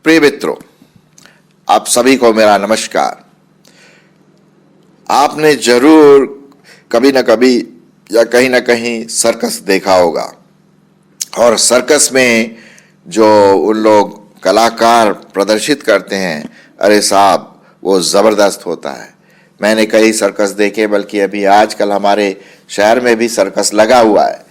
प्रिय मित्रों, आप सभी को मेरा नमस्कार। आपने जरूर कभी न कभी या कहीं ना कहीं सर्कस देखा होगा, और सर्कस में जो उन लोग कलाकार प्रदर्शित करते हैं, अरे साहब, वो ज़बरदस्त होता है। मैंने कई सर्कस देखे, बल्कि अभी आजकल हमारे शहर में भी सर्कस लगा हुआ है।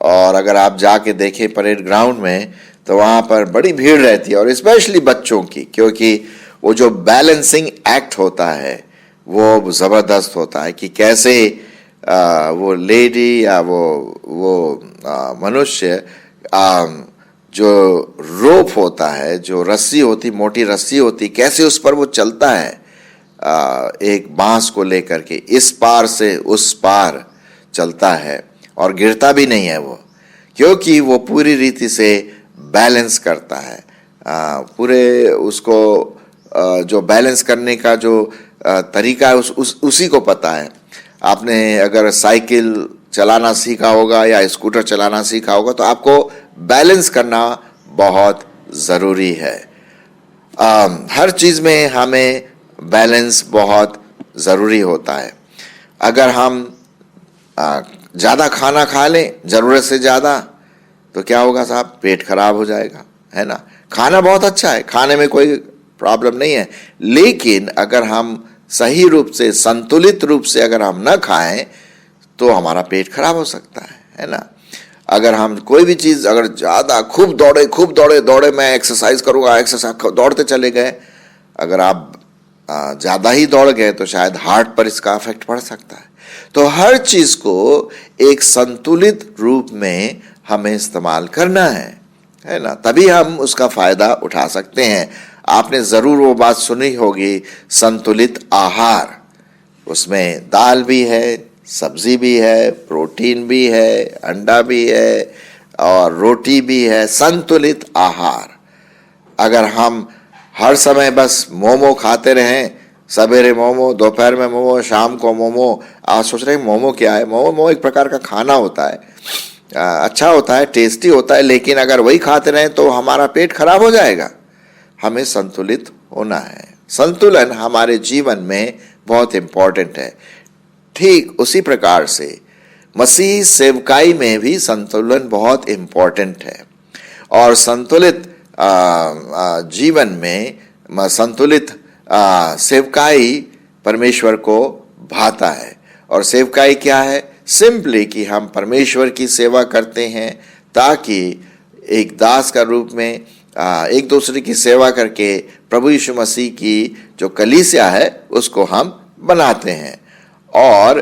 और अगर आप जाके देखें परेड ग्राउंड में, तो वहाँ पर बड़ी भीड़ रहती है, और स्पेशली बच्चों की, क्योंकि वो जो बैलेंसिंग एक्ट होता है वो ज़बरदस्त होता है कि कैसे वो लेडी या वो मनुष्य जो रोप होता है, जो रस्सी होती, मोटी रस्सी होती, कैसे उस पर वो चलता है एक बांस को लेकर के, इस पार से उस पार चलता है और गिरता भी नहीं है वो, क्योंकि वो पूरी रीति से बैलेंस करता है। पूरे उसको जो बैलेंस करने का जो तरीका है उसी को पता है। आपने अगर साइकिल चलाना सीखा होगा या स्कूटर चलाना सीखा होगा, तो आपको बैलेंस करना बहुत ज़रूरी है। हर चीज़ में हमें बैलेंस बहुत ज़रूरी होता है। अगर हम ज़्यादा खाना खा लें, ज़रूरत से ज़्यादा, तो क्या होगा साहब? पेट खराब हो जाएगा, है ना। खाना बहुत अच्छा है, खाने में कोई प्रॉब्लम नहीं है, लेकिन अगर हम सही रूप से, संतुलित रूप से अगर हम न खाएं, तो हमारा पेट खराब हो सकता है ना। अगर हम कोई भी चीज़ अगर ज़्यादा खूब दौड़े, मैं एक्सरसाइज करूँगा, एक्सरसाइज दौड़ते चले गए, अगर आप ज़्यादा ही दौड़ गए तो शायद हार्ट पर इसका इफेक्ट पड़ सकता है। तो हर चीज़ को एक संतुलित रूप में हमें इस्तेमाल करना है ना, तभी हम उसका फ़ायदा उठा सकते हैं। आपने ज़रूर वो बात सुनी होगी, संतुलित आहार। उसमें दाल भी है, सब्जी भी है, प्रोटीन भी है, अंडा भी है और रोटी भी है। संतुलित आहार। अगर हम हर समय बस मोमो खाते रहें, सवेरे मोमो, दोपहर में मोमो, शाम को मोमो, आज सोच रहे हैं मोमो क्या है? मोमो एक प्रकार का खाना होता है, अच्छा होता है, टेस्टी होता है, लेकिन अगर वही खाते रहें तो हमारा पेट खराब हो जाएगा। हमें संतुलित होना है। संतुलन हमारे जीवन में बहुत इम्पोर्टेंट है। ठीक उसी प्रकार से मसीह सेवकाई में भी संतुलन बहुत इम्पोर्टेंट है, और संतुलित जीवन में संतुलित सेवकाई परमेश्वर को भाता है। और सेवकाई क्या है? सिंपली कि हम परमेश्वर की सेवा करते हैं, ताकि एक दास का रूप में एक दूसरे की सेवा करके प्रभु यीशु मसीह की जो कलीसिया है उसको हम बनाते हैं। और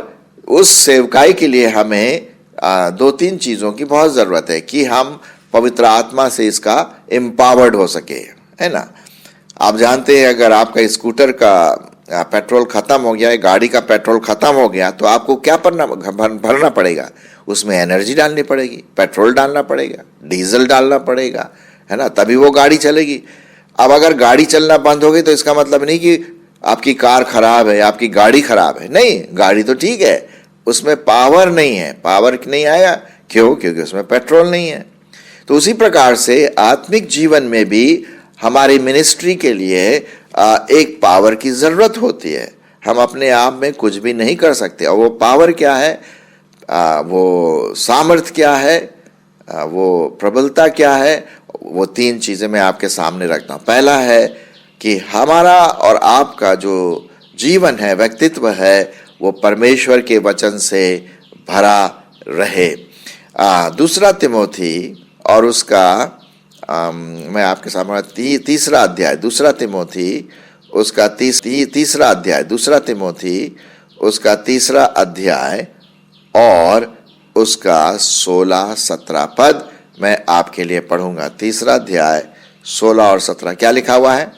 उस सेवकाई के लिए हमें दो तीन चीज़ों की बहुत ज़रूरत है कि हम पवित्र आत्मा से इसका एम्पावर्ड हो सके, है ना। आप जानते हैं, अगर आपका स्कूटर का पेट्रोल ख़त्म हो गया है, गाड़ी का पेट्रोल ख़त्म हो गया, तो आपको क्या भरना पड़ेगा? उसमें एनर्जी डालनी पड़ेगी, पेट्रोल डालना पड़ेगा, डीजल डालना पड़ेगा, है ना, तभी वो गाड़ी चलेगी। अब अगर गाड़ी चलना बंद हो गई तो इसका मतलब नहीं कि आपकी कार खराब है, आपकी गाड़ी खराब है। नहीं, गाड़ी तो ठीक है, उसमें पावर नहीं है, पावर नहीं आया, क्यों? क्योंकि उसमें पेट्रोल नहीं है। तो उसी प्रकार से आत्मिक जीवन में भी हमारी मिनिस्ट्री के लिए एक पावर की ज़रूरत होती है। हम अपने आप में कुछ भी नहीं कर सकते। और वो पावर क्या है, वो सामर्थ्य क्या है, वो प्रबलता क्या है, वो तीन चीज़ें मैं आपके सामने रखता हूँ। पहला है कि हमारा और आपका जो जीवन है, व्यक्तित्व है, वो परमेश्वर के वचन से भरा रहे। दूसरा तिमोथी और उसका मैं आपके सामने तीसरा अध्याय, दूसरा तिमोथी उसका तीसरा अध्याय, दूसरा तिमोथी उसका तीसरा अध्याय और उसका 16-17 पद मैं आपके लिए पढ़ूंगा। तीसरा अध्याय 16 और 17 क्या लिखा हुआ है?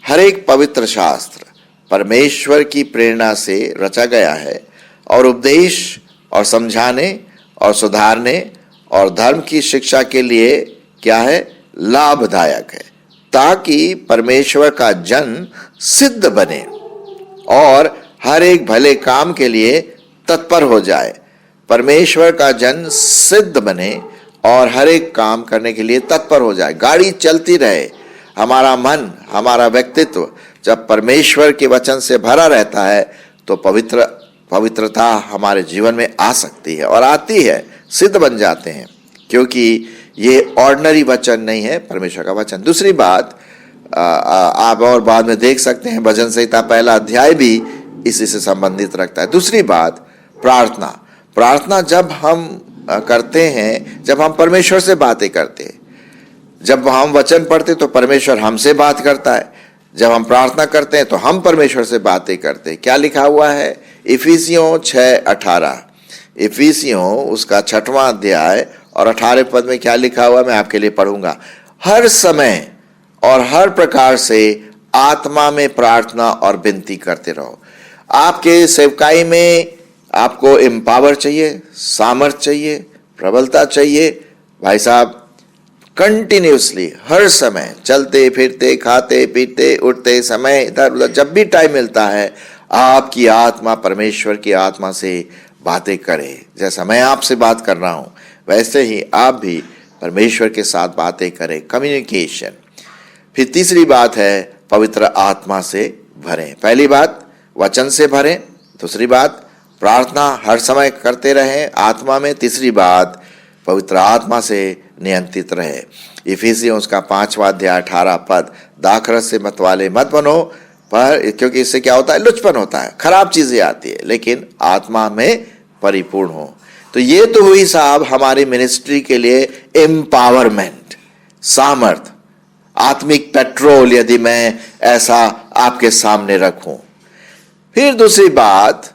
हर एक पवित्र शास्त्र परमेश्वर की प्रेरणा से रचा गया है और उपदेश और समझाने और सुधारने और धर्म की शिक्षा के लिए क्या है? लाभदायक है, ताकि परमेश्वर का जन सिद्ध बने और हर एक भले काम के लिए तत्पर हो जाए। परमेश्वर का जन सिद्ध बने और हर एक काम करने के लिए तत्पर हो जाए। गाड़ी चलती रहे। हमारा मन, हमारा व्यक्तित्व जब परमेश्वर के वचन से भरा रहता है तो पवित्रता हमारे जीवन में आ सकती है और आती है, सिद्ध बन जाते हैं, क्योंकि ये ऑर्डिनरी वचन नहीं है, परमेश्वर का वचन। दूसरी बात, आप और बाद में देख सकते हैं, भजन संहिता 1 अध्याय भी इसी से संबंधित रखता है। दूसरी बात, प्रार्थना। प्रार्थना जब हम करते हैं, जब हम परमेश्वर से बातें करते हैं, जब हम वचन पढ़ते तो परमेश्वर हमसे बात करता है, जब हम प्रार्थना करते हैं तो हम परमेश्वर से बातें करते हैं। क्या लिखा हुआ है इफिसियों 6:18, इफिसियों उसका 6वां अध्याय और 18 पद में क्या लिखा हुआ, मैं आपके लिए पढ़ूंगा। हर समय और हर प्रकार से आत्मा में प्रार्थना और विनती करते रहो। आपके सेवकाई में आपको एम्पावर चाहिए, सामर्थ चाहिए, प्रबलता चाहिए। भाई साहब, कंटिन्यूसली हर समय चलते फिरते, खाते पीते, उठते समय, इधर उधर जब भी टाइम मिलता है, आपकी आत्मा परमेश्वर की आत्मा से बातें करे। जैसा मैं आपसे बात कर रहा हूं वैसे ही आप भी परमेश्वर के साथ बातें करें, कम्युनिकेशन। फिर तीसरी बात है पवित्र आत्मा से भरें। पहली बात वचन से भरें, दूसरी बात प्रार्थना हर समय करते रहें आत्मा में, तीसरी बात पवित्र आत्मा से नियंत्रित रहे। इफिसियों उसका 5वां अध्याय 18 पद, दाखरस से मतवाले मत बनो, पर क्योंकि इससे क्या होता है, लुचपन होता है, खराब चीजें आती है, लेकिन आत्मा में परिपूर्ण हो। तो ये तो हुई साहब हमारी मिनिस्ट्री के लिए एम्पावरमेंट, सामर्थ, आत्मिक पेट्रोल, यदि मैं ऐसा आपके सामने रखूं। फिर दूसरी बात,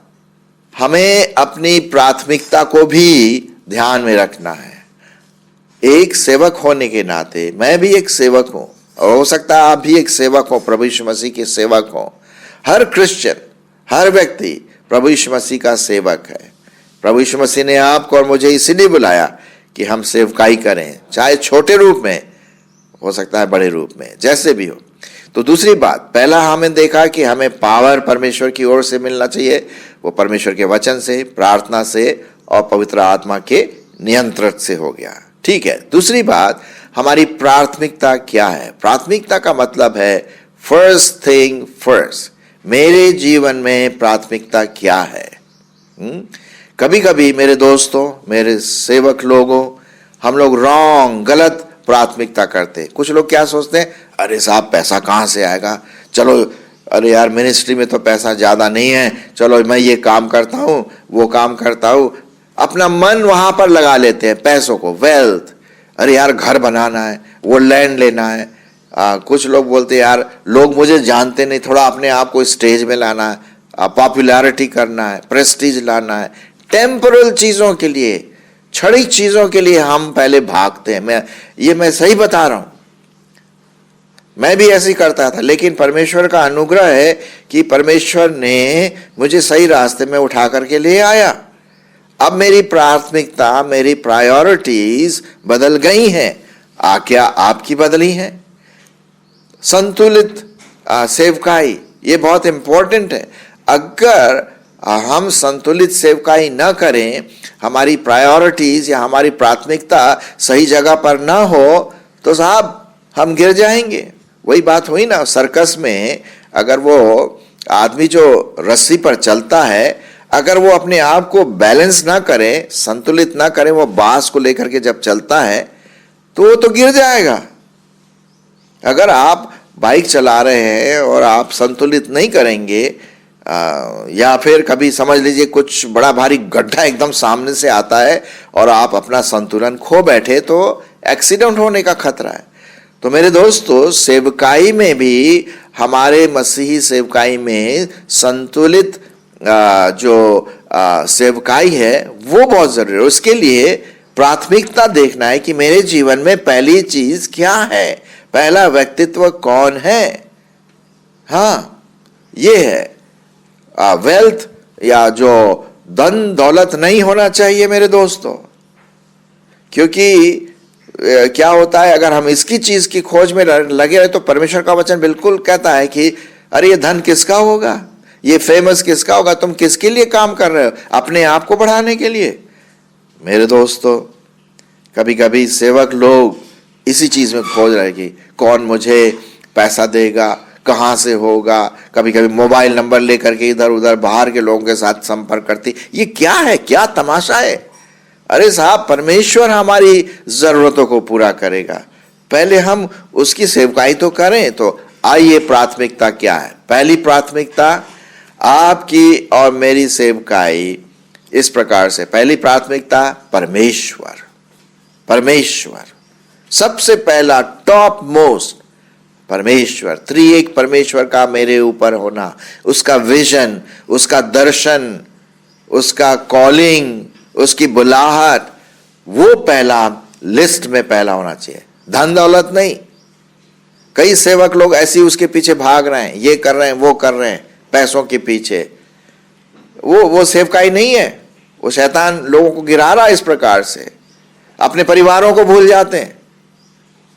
हमें अपनी प्राथमिकता को भी ध्यान में रखना है। एक सेवक होने के नाते, मैं भी एक सेवक हूं और हो सकता है आप भी एक सेवक हो, प्रभु यीशु मसीह के सेवक हो। हर क्रिश्चियन, हर व्यक्ति प्रभु यीशु मसीह का सेवक है। प्रभु यीशु मसीह ने आपको और मुझे इसीलिए बुलाया कि हम सेवकाई करें, चाहे छोटे रूप में, हो सकता है बड़े रूप में, जैसे भी हो। तो दूसरी बात, पहला हमें देखा कि हमें पावर परमेश्वर की ओर से मिलना चाहिए, वो परमेश्वर के वचन से, प्रार्थना से और पवित्र आत्मा के नियंत्रण से हो गया। ठीक है, दूसरी बात, हमारी प्राथमिकता क्या है। प्राथमिकता का मतलब है फर्स्ट थिंग फर्स्ट, मेरे जीवन में प्राथमिकता क्या है। कभी कभी मेरे दोस्तों, मेरे सेवक लोगों, हम लोग रॉन्ग, गलत प्राथमिकता करते। कुछ लोग क्या सोचते हैं, अरे साहब पैसा कहाँ से आएगा, चलो, अरे यार मिनिस्ट्री में तो पैसा ज़्यादा नहीं है, चलो मैं ये काम करता हूँ, वो काम करता हूँ। अपना मन वहाँ पर लगा लेते हैं, पैसों को, वेल्थ। अरे यार घर बनाना है, वो लैंड लेना है। कुछ लोग बोलते हैं यार लोग मुझे जानते नहीं, थोड़ा अपने आप को स्टेज में लाना है, पॉपुलैरिटी करना है, प्रेस्टीज लाना है। टेम्पोरल चीज़ों के लिए, क्षणिक चीज़ों के लिए हम पहले भागते हैं। मैं सही बता रहा हूँ, मैं भी ऐसे ही करता था, लेकिन परमेश्वर का अनुग्रह है कि परमेश्वर ने मुझे सही रास्ते में उठा करके ले आया। अब मेरी प्राथमिकता, मेरी प्रायोरिटीज बदल गई हैं। क्या आपकी बदली है? संतुलित सेवकाई, ये बहुत इंपॉर्टेंट है। अगर हम संतुलित सेवकाई न करें, हमारी प्रायोरिटीज या हमारी प्राथमिकता सही जगह पर ना हो, तो साहब हम गिर जाएंगे। वही बात हुई ना सर्कस में, अगर वो आदमी जो रस्सी पर चलता है, अगर वो अपने आप को बैलेंस ना करे, संतुलित ना करे, वो बांस को लेकर के जब चलता है तो वो तो गिर जाएगा। अगर आप बाइक चला रहे हैं और आप संतुलित नहीं करेंगे, या फिर कभी समझ लीजिए कुछ बड़ा भारी गड्ढा एकदम सामने से आता है और आप अपना संतुलन खो बैठे, तो एक्सीडेंट होने का खतरा है। तो मेरे दोस्तों, सेवकाई में भी, हमारे मसीही सेवकाई में संतुलित जो सेवकाई है वो बहुत जरूरी है। उसके लिए प्राथमिकता देखना है कि मेरे जीवन में पहली चीज क्या है, पहला व्यक्तित्व कौन है। हाँ, ये है वेल्थ या जो धन दौलत नहीं होना चाहिए मेरे दोस्तों, क्योंकि क्या होता है, अगर हम इसकी चीज की खोज में लगे रहे तो परमेश्वर का वचन बिल्कुल कहता है कि अरे ये धन किसका होगा, ये फेमस किसका होगा, तुम किसके लिए काम कर रहे हो, अपने आप को बढ़ाने के लिए। मेरे दोस्तों, कभी कभी सेवक लोग इसी चीज में खोज रहे कि कौन मुझे पैसा देगा, कहाँ से होगा, कभी कभी मोबाइल नंबर लेकर के इधर उधर बाहर के लोगों के साथ संपर्क करती। ये क्या है, क्या तमाशा है? अरे साहब, परमेश्वर हमारी जरूरतों को पूरा करेगा, पहले हम उसकी सेवकाई तो करें। तो आइए, प्राथमिकता क्या है? पहली प्राथमिकता, आपकी और मेरी सेवकाई इस प्रकार से। पहली प्राथमिकता, परमेश्वर। परमेश्वर सबसे पहला, टॉप मोस्ट परमेश्वर, त्रिएक परमेश्वर का मेरे ऊपर होना, उसका विजन, उसका दर्शन, उसका कॉलिंग, उसकी बुलाहट, वो पहला लिस्ट में पहला होना चाहिए। धन दौलत नहीं। कई सेवक लोग ऐसे उसके पीछे भाग रहे हैं, ये कर रहे हैं, वो कर रहे हैं, पैसों के पीछे। वो सेवकाई नहीं है। वो शैतान लोगों को गिरा रहा है इस प्रकार से, अपने परिवारों को भूल जाते हैं।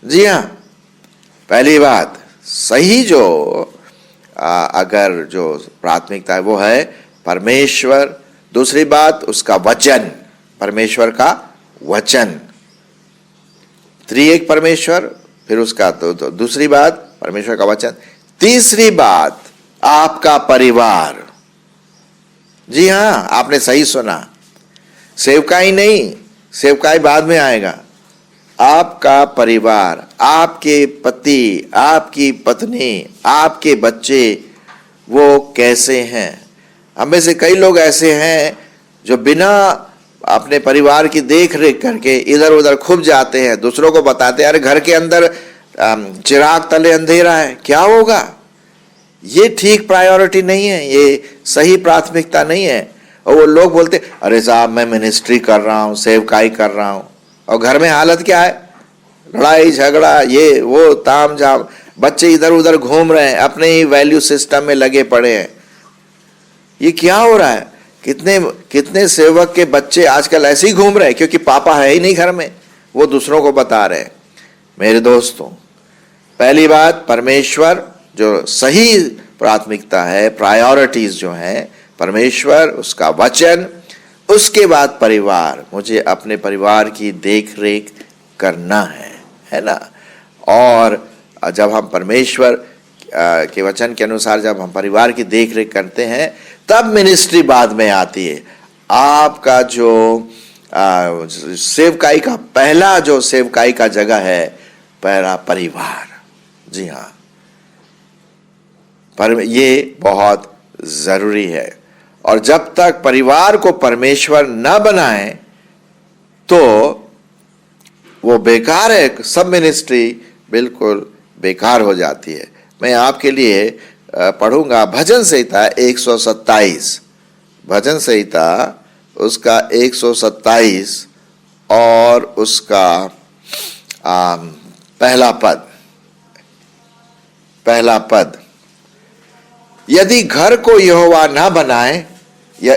जी हाँ, पहली बात सही जो अगर जो प्राथमिकता है वो है परमेश्वर। दूसरी बात, उसका वचन, परमेश्वर का वचन, त्रिएक परमेश्वर। फिर उसका दूसरी बात, परमेश्वर का वचन। तीसरी बात, आपका परिवार। जी हाँ, आपने सही सुना, सेवकाई नहीं, सेवकाई बाद में आएगा। आपका परिवार, आपके पति, आपकी पत्नी, आपके बच्चे, वो कैसे हैं? हमें से कई लोग ऐसे हैं जो बिना अपने परिवार की देख रेख करके इधर उधर खुब जाते हैं, दूसरों को बताते हैं, अरे घर के अंदर चिराग तले अंधेरा है, क्या होगा? ये ठीक प्रायोरिटी नहीं है, ये सही प्राथमिकता नहीं है। और वो लोग बोलते, अरे साहब मैं मिनिस्ट्री कर रहा हूँ, सेवकाई कर रहा हूँ, और घर में हालत क्या है? लड़ाई झगड़ा, ये वो ताम झाम, बच्चे इधर उधर घूम रहे हैं, अपने ही वैल्यू सिस्टम में लगे पड़े हैं। ये क्या हो रहा है? कितने कितने सेवक के बच्चे आजकल ऐसे ही घूम रहे हैं, क्योंकि पापा है ही नहीं घर में, वो दूसरों को बता रहे हैं। मेरे दोस्तों, पहली बात, परमेश्वर जो सही प्राथमिकता है, प्रायोरिटीज जो है, परमेश्वर, उसका वचन। उसके बाद परिवार, मुझे अपने परिवार की देख रेख करना है ना। और जब हम परमेश्वर के वचन के अनुसार जब हम परिवार की देख रेख करते हैं, तब मिनिस्ट्री बाद में आती है। आपका जो सेवकाई का पहला जो सेवकाई का जगह है, पहला परिवार। जी हाँ, पर ये बहुत जरूरी है। और जब तक परिवार को परमेश्वर न बनाए तो वो बेकार है, सब मिनिस्ट्री बिल्कुल बेकार हो जाती है। मैं आपके लिए पढ़ूंगा भजन संहिता 127, भजन संहिता उसका 127 और उसका पहला पद। यदि घर को यहोवा न बनाए,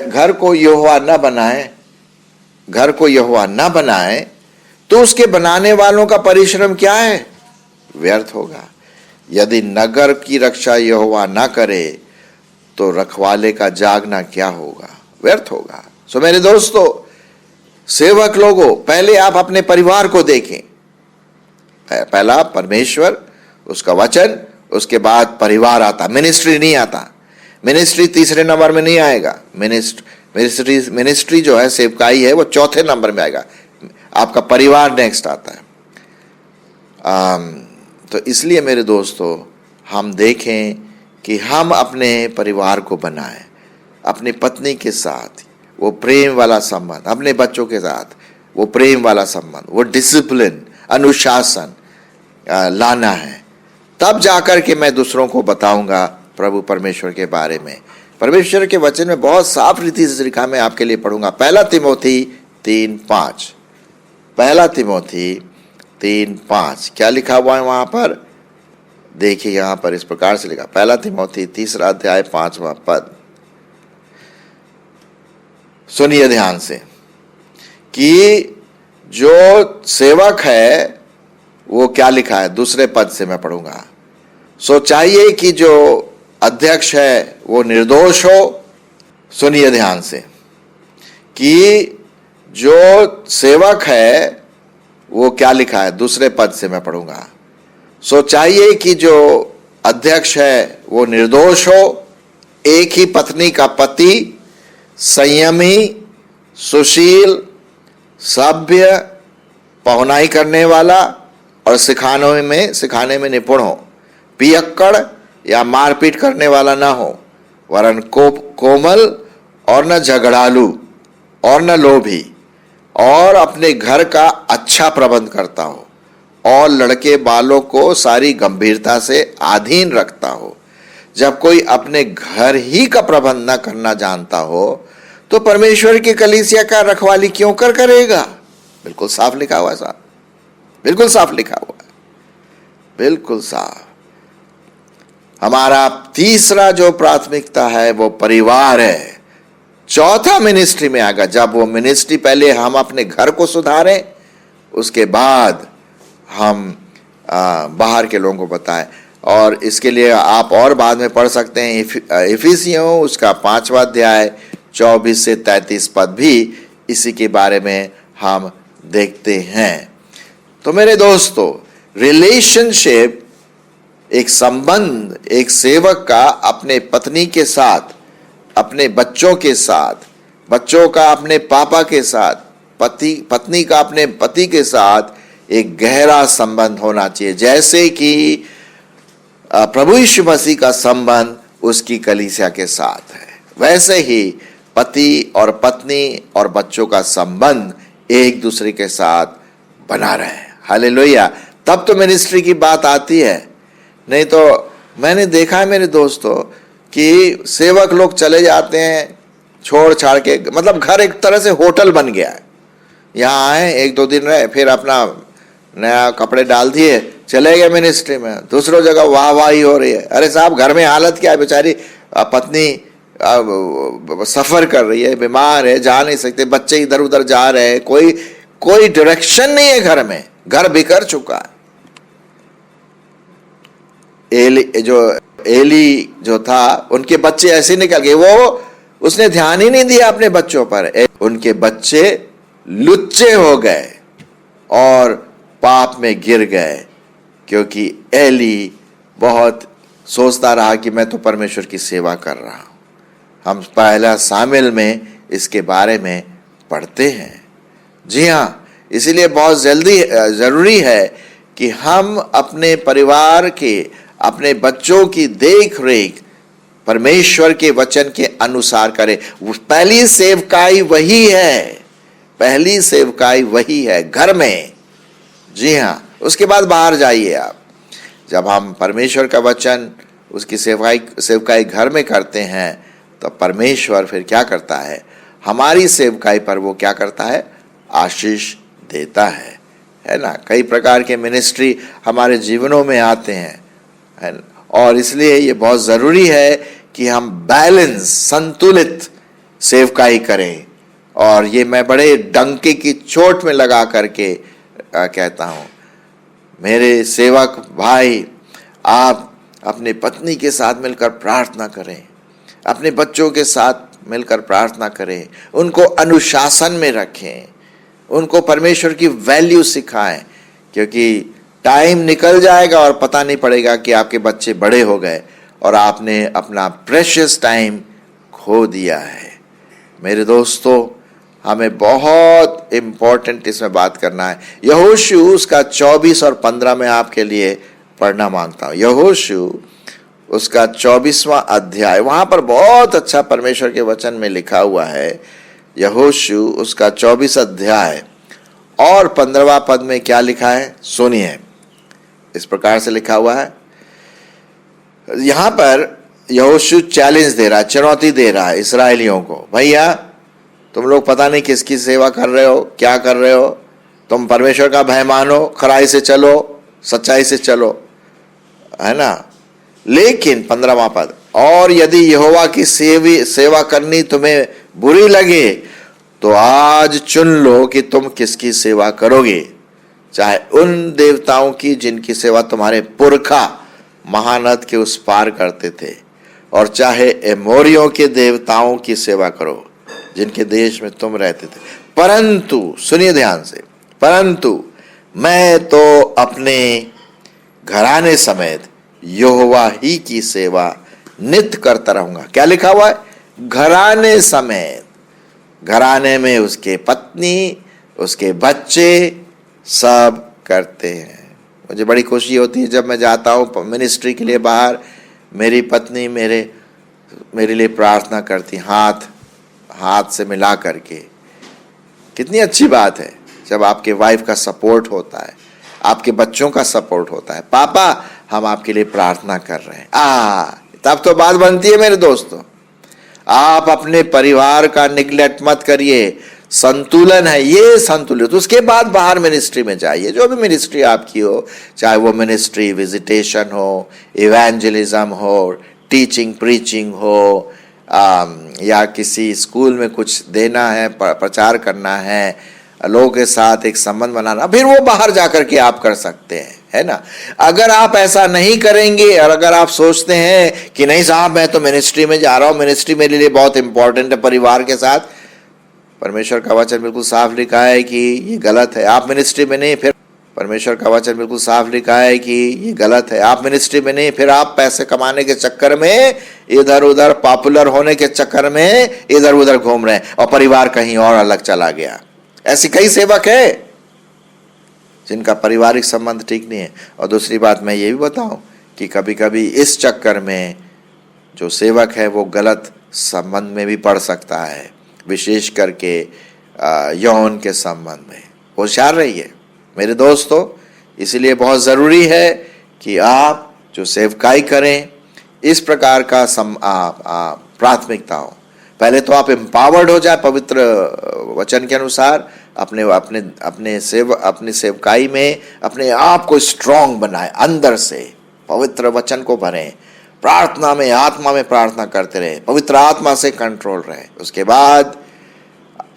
घर को यहोवा न बनाए तो उसके बनाने वालों का परिश्रम क्या है? व्यर्थ होगा। यदि नगर की रक्षा यहोवा ना करे तो रखवाले का जागना क्या होगा? व्यर्थ होगा। सो मेरे दोस्तों, सेवक लोगों, पहले आप अपने परिवार को देखें। पहला परमेश्वर, उसका वचन, उसके बाद परिवार आता, मिनिस्ट्री नहीं आता। मिनिस्ट्री तीसरे नंबर में नहीं आएगा। मिनिस्ट्री जो है, सेवकाई है, वो चौथे नंबर में आएगा। आपका परिवार नेक्स्ट आता है। तो इसलिए मेरे दोस्तों, हम देखें कि हम अपने परिवार को बनाएं, अपनी पत्नी के साथ वो प्रेम वाला संबंध, अपने बच्चों के साथ वो प्रेम वाला संबंध, वो डिसिप्लिन, अनुशासन लाना है। तब जाकर के मैं दूसरों को बताऊंगा प्रभु परमेश्वर के बारे में। परमेश्वर के वचन में बहुत साफ रीति से लिखा, मैं आपके लिए पढ़ूंगा। पहला तिमोथी 3:5, पहला तिमोथी 3:5 क्या लिखा हुआ है वहां पर? देखिए, यहां पर इस प्रकार से लिखा, पहला तिमोथी 3 अध्याय 5वां पद। सुनिए ध्यान से कि जो सेवक है वो क्या लिखा है, दूसरे पद से मैं पढ़ूंगा। सो चाहिए कि जो अध्यक्ष है वो निर्दोष हो। सुनिए ध्यान से कि जो सेवक है वो क्या लिखा है, दूसरे पद से मैं पढ़ूंगा। सो चाहिए कि जो अध्यक्ष है वो निर्दोष हो, एक ही पत्नी का पति, संयमी, सुशील, सभ्य, पहुनाई करने वाला और सिखाने में निपुण हो, पियक्कड़ या मारपीट करने वाला ना हो, वरन कोमल और न झगड़ालू और न लोभी, और अपने घर का अच्छा प्रबंध करता हो और लड़के बालों को सारी गंभीरता से अधीन रखता हो। जब कोई अपने घर ही का प्रबंध न करना जानता हो तो परमेश्वर की कलीसिया का रखवाली क्यों करेगा? बिल्कुल साफ लिखा हुआ है साहब, बिल्कुल साफ लिखा हुआ है, बिल्कुल साफ। हमारा तीसरा जो प्राथमिकता है वो परिवार है। चौथा मिनिस्ट्री में आएगा। जब वो मिनिस्ट्री, पहले हम अपने घर को सुधारें, उसके बाद हम बाहर के लोगों को बताएं। और इसके लिए आप और बाद में पढ़ सकते हैं इफिसियों उसका 5वां अध्याय 24 से 33 पद भी इसी के बारे में हम देखते हैं। तो मेरे दोस्तों, रिलेशनशिप, एक संबंध, एक सेवक का अपने पत्नी के साथ, अपने बच्चों के साथ, बच्चों का अपने पापा के साथ, पत्नी का अपने पति के साथ एक गहरा संबंध होना चाहिए, जैसे कि प्रभु यीशु मसीह का संबंध उसकी कलीसिया के साथ है। वैसे ही पति और पत्नी और बच्चों का संबंध एक दूसरे के साथ बना रहे। हालेलुया। तब तो मिनिस्ट्री की बात आती है। नहीं तो मैंने देखा है मेरे दोस्तों कि सेवक लोग चले जाते हैं छोड़ छाड़ के, मतलब घर एक तरह से होटल बन गया है। यहाँ आए, 1-2 दिन रहे, फिर अपना नया कपड़े डाल दिए, चले गए मिनिस्ट्री में, दूसरों जगह वाह वाही हो रही है। अरे साहब, घर में हालत क्या है? बेचारी पत्नी सफर कर रही है, बीमार है, जा नहीं सकते, बच्चे इधर उधर जा रहे हैं, कोई डायरेक्शन नहीं है घर में, घर बिखर चुका है। एली जो था, उनके बच्चे ऐसे निकल गए, उसने ध्यान ही नहीं दिया अपने बच्चों पर। उनके बच्चे लुच्चे हो गए और पाप में गिर गए, क्योंकि एली बहुत सोचता रहा कि मैं तो परमेश्वर की सेवा कर रहा हूं। हम पहला सामुएल में इसके बारे में पढ़ते हैं। जी हाँ, इसीलिए बहुत जरूरी है कि हम अपने परिवार के, अपने बच्चों की देख रेख परमेश्वर के वचन के अनुसार करें। पहली सेवकाई वही है, पहली सेवकाई वही है घर में। जी हाँ, उसके बाद बाहर जाइए आप। जब हम परमेश्वर का वचन, उसकी सेवकाई घर में करते हैं तो परमेश्वर फिर क्या करता है? हमारी सेवकाई पर वो क्या करता है? आशीष देता है ना। कई प्रकार के मिनिस्ट्री हमारे जीवनों में आते हैं, है ना? और इसलिए ये बहुत ज़रूरी है कि हम बैलेंस, संतुलित सेवकाई करें। और ये मैं बड़े डंके की चोट में लगा करके कहता हूँ, मेरे सेवक भाई, आप अपने पत्नी के साथ मिलकर प्रार्थना करें, अपने बच्चों के साथ मिलकर प्रार्थना करें, उनको अनुशासन में रखें, उनको परमेश्वर की वैल्यू सिखाएं, क्योंकि टाइम निकल जाएगा और पता नहीं पड़ेगा कि आपके बच्चे बड़े हो गए और आपने अपना प्रेशियस टाइम खो दिया है। मेरे दोस्तों, हमें बहुत इम्पोर्टेंट इसमें बात करना है। यहोशू उसका 24 और 15 में आपके लिए पढ़ना मांगता हूँ। यहोशू उसका 24वां अध्याय, वहाँ पर बहुत अच्छा परमेश्वर के वचन में लिखा हुआ है। यहोशू उसका 24 अध्याय और 15वां पद में क्या लिखा है सुनिए। इस प्रकार से लिखा हुआ है। यहाँ पर यहोशू चैलेंज दे रहा है, चुनौती दे रहा है इस्राएलियों को। भैया, तुम लोग पता नहीं किसकी सेवा कर रहे हो, क्या कर रहे हो। तुम परमेश्वर का भय मानो, खराई से चलो, सच्चाई से चलो, है ना। लेकिन 15वां पद, और यदि यहोवा की सेवा करनी तुम्हें बुरी लगे तो आज चुन लो कि तुम किसकी सेवा करोगे, चाहे उन देवताओं की जिनकी सेवा तुम्हारे पुरखा महानद के उस पार करते थे, और चाहे एमोरियों के देवताओं की सेवा करो जिनके देश में तुम रहते थे। परंतु सुनिए ध्यान से, परंतु मैं तो अपने घराने समेत यहोवा ही की सेवा नित्य करता रहूंगा। क्या लिखा हुआ है? घराने समेत। घराने में उसके पत्नी, उसके बच्चे सब करते हैं। मुझे बड़ी खुशी होती है जब मैं जाता हूँ मिनिस्ट्री के लिए बाहर, मेरी पत्नी मेरे लिए प्रार्थना करती, हाथ से मिला करके। कितनी अच्छी बात है जब आपके वाइफ का सपोर्ट होता है, आपके बच्चों का सपोर्ट होता है। पापा, हम आपके लिए प्रार्थना कर रहे हैं। तब तो बात बनती है मेरे दोस्तों। आप अपने परिवार का निगलेक्ट मत करिए। संतुलन है ये, संतुलित। उसके बाद बाहर मिनिस्ट्री में जाइए, जो भी मिनिस्ट्री आपकी हो, चाहे वो मिनिस्ट्री विजिटेशन हो, इवेंजलिज्म हो, टीचिंग प्रीचिंग हो, या किसी स्कूल में कुछ देना है, प्रचार करना है, लोगों के साथ एक संबंध बनाना, फिर वो बाहर जाकर के आप कर सकते हैं, है ना। अगर आप ऐसा नहीं करेंगे और अगर आप सोचते हैं कि नहीं साहब मैं तो मिनिस्ट्री में जा रहा हूं, मिनिस्ट्री मेरे लिए बहुत इंपॉर्टेंट है परिवार के साथ, परमेश्वर का वचन बिल्कुल साफ लिखा है कि ये गलत है। आप मिनिस्ट्री में नहीं, फिर परमेश्वर का वचन बिल्कुल साफ लिखा है कि ये गलत है। आप मिनिस्ट्री में नहीं, फिर आप पैसे कमाने के चक्कर में, इधर उधर पॉपुलर होने के चक्कर में इधर उधर घूम रहे हैं और परिवार कहीं और अलग चला गया। ऐसी कई सेवक है जिनका पारिवारिक संबंध ठीक नहीं है। और दूसरी बात मैं ये भी बताऊं कि कभी कभी इस चक्कर में जो सेवक है वो गलत संबंध में भी पड़ सकता है, विशेष करके यौन के संबंध में। होशियार रहिए मेरे दोस्तों। इसलिए बहुत ज़रूरी है कि आप जो सेवकाई करें इस प्रकार का प्राथमिकता हो। पहले तो आप एम्पावर्ड हो जाए पवित्र वचन के अनुसार, अपनी सेवकाई में अपने आप को स्ट्रांग बनाए, अंदर से पवित्र वचन को भरें, प्रार्थना में, आत्मा में प्रार्थना करते रहे, पवित्र आत्मा से कंट्रोल रहे। उसके बाद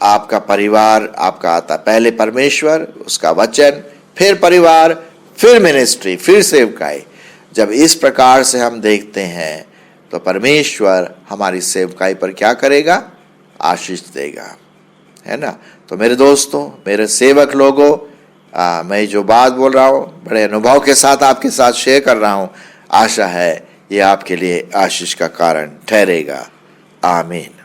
आपका परिवार आपका आता, पहले परमेश्वर, उसका वचन, फिर परिवार, फिर मिनिस्ट्री, फिर सेवकाई। जब इस प्रकार से हम देखते हैं तो परमेश्वर हमारी सेवकाई पर क्या करेगा? आशीष देगा, है ना। तो मेरे दोस्तों, मेरे सेवक लोगों, मैं जो बात बोल रहा हूँ बड़े अनुभव के साथ आपके साथ शेयर कर रहा हूँ। आशा है ये आपके लिए आशीष का कारण ठहरेगा। आमीन।